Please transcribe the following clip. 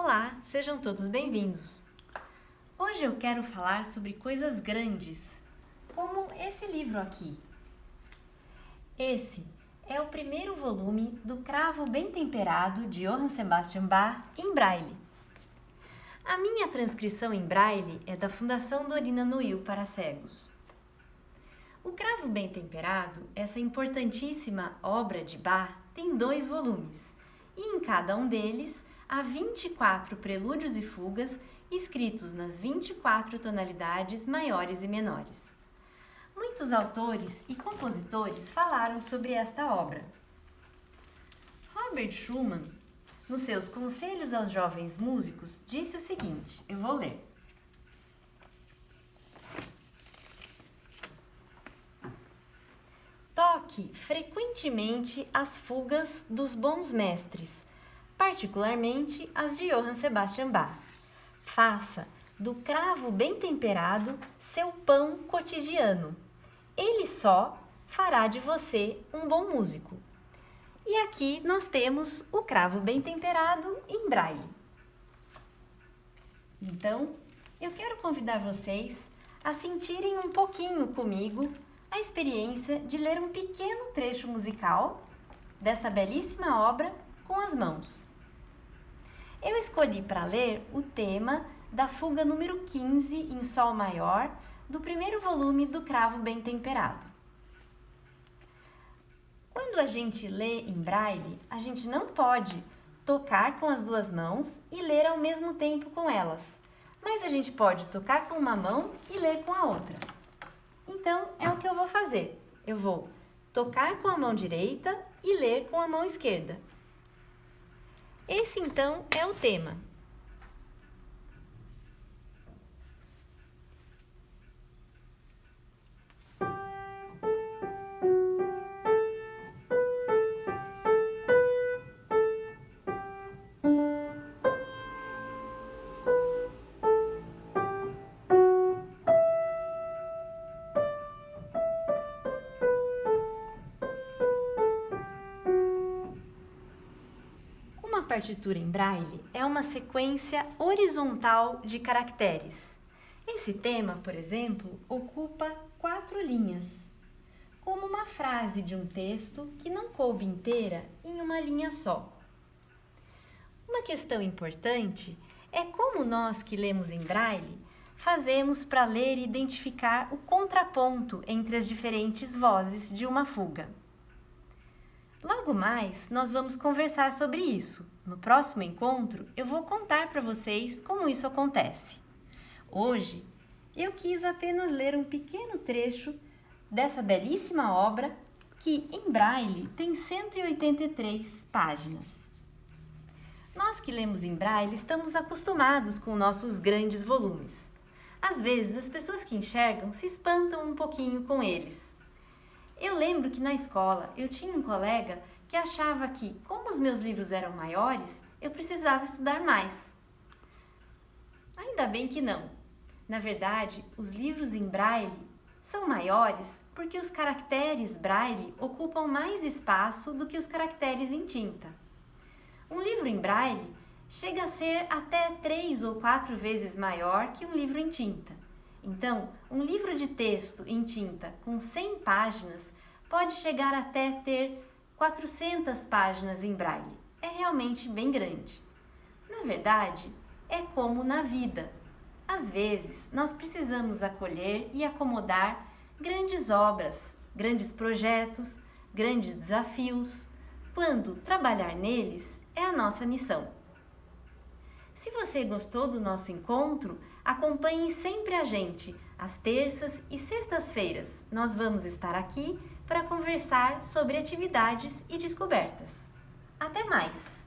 Olá, sejam todos bem-vindos. Hoje eu quero falar sobre coisas grandes, como esse livro aqui. Esse é o primeiro volume do Cravo Bem Temperado de Johann Sebastian Bach em Braille. A minha transcrição em Braille é da Fundação Dorina Nuil para Cegos. O Cravo Bem Temperado, essa importantíssima obra de Bach, tem 2 volumes, e em cada um deles há 24 prelúdios e fugas escritos nas 24 tonalidades maiores e menores. Muitos autores e compositores falaram sobre esta obra. Robert Schumann, nos seus Conselhos aos Jovens Músicos, disse o seguinte, eu vou ler. Toque frequentemente as fugas dos bons mestres, particularmente as de Johann Sebastian Bach. Faça do cravo bem temperado seu pão cotidiano. Ele só fará de você um bom músico. E aqui nós temos o cravo bem temperado em Braille. Então, eu quero convidar vocês a sentirem um pouquinho comigo a experiência de ler um pequeno trecho musical dessa belíssima obra com as mãos. Eu escolhi para ler o tema da fuga número 15 em Sol maior do primeiro volume do Cravo Bem Temperado. Quando a gente lê em Braille, a gente não pode tocar com as 2 mãos e ler ao mesmo tempo com elas, mas a gente pode tocar com uma mão e ler com a outra. Então, é o que eu vou fazer. Eu vou tocar com a mão direita e ler com a mão esquerda. Esse, então, é o tema. Uma partitura em Braille é uma sequência horizontal de caracteres. Esse tema, por exemplo, ocupa 4 linhas, como uma frase de um texto que não coube inteira em uma linha só. Uma questão importante é como nós que lemos em Braille fazemos para ler e identificar o contraponto entre as diferentes vozes de uma fuga. Logo mais, nós vamos conversar sobre isso. No próximo encontro, eu vou contar para vocês como isso acontece. Hoje, eu quis apenas ler um pequeno trecho dessa belíssima obra que, em Braille, tem 183 páginas. Nós que lemos em Braille estamos acostumados com nossos grandes volumes. Às vezes, as pessoas que enxergam se espantam um pouquinho com eles. Eu lembro que na escola eu tinha um colega que achava que, como os meus livros eram maiores, eu precisava estudar mais. Ainda bem que não. Na verdade, os livros em Braille são maiores porque os caracteres Braille ocupam mais espaço do que os caracteres em tinta. Um livro em Braille chega a ser até 3 ou 4 vezes maior que um livro em tinta. Então, um livro de texto em tinta com 100 páginas pode chegar até ter 400 páginas em Braille. É realmente bem grande. Na verdade, é como na vida. Às vezes, nós precisamos acolher e acomodar grandes obras, grandes projetos, grandes desafios, quando trabalhar neles é a nossa missão. Se você gostou do nosso encontro, acompanhe sempre a gente. Às terças e sextas-feiras, nós vamos estar aqui para conversar sobre atividades e descobertas. Até mais!